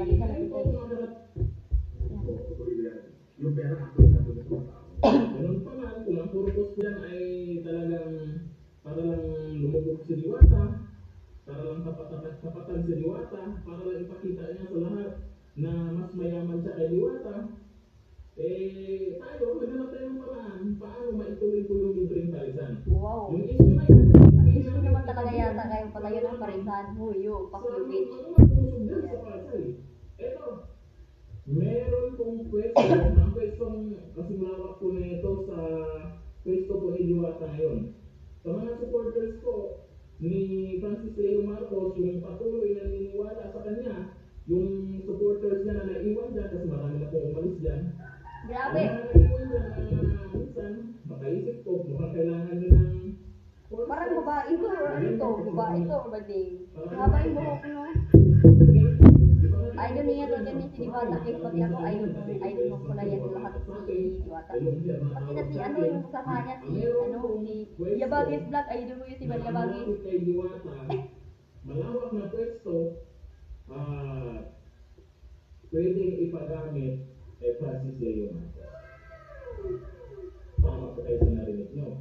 balikan natin kayo. Yung pera ako yung natuloy sa tao. Ganun pa man, kung ang purpose ko yan ay talagang para lang lumubog si Diwata, para lang tapatan si Diwata, para lang ipakita niya sa lahat na mas mayaman siya kay Diwata, tayo, naghanap tayo ng paraan paano maituloy po yung libreng palisan. Wow. Yung issue na yan, Gusto naman talaga yata kayong patayo ng parisan. Huyo, Pakulubit. Ito, meron kong question. Ang question, kasi malawak ko na ito sa pwesto po ni Diwata ngayon. Sa mga supporters ko ni Francis Leo Marcos, yung patuloy na niniwala sa kanya, yung supporters niya na naiwan dyan, kasi marami na pong umalis dyan. Grabe. Ang mga naiwan dyan na minsan, makaisip ko, mukhang kailangan nyo ng Parang babae to, babae to, babae. Haba yung buhok, no? Idol niya to din si Diwata, kaya pati ako, idol mo pala yan lahat si Diwata. Pati na si ano yung kasama niya, si Yabagis Vlog, idol mo yun si Yabagis. Malawak na pwesto, pwedeng ipagamit Francis Leo Marcos. Tama po kayo sa narinig nyo.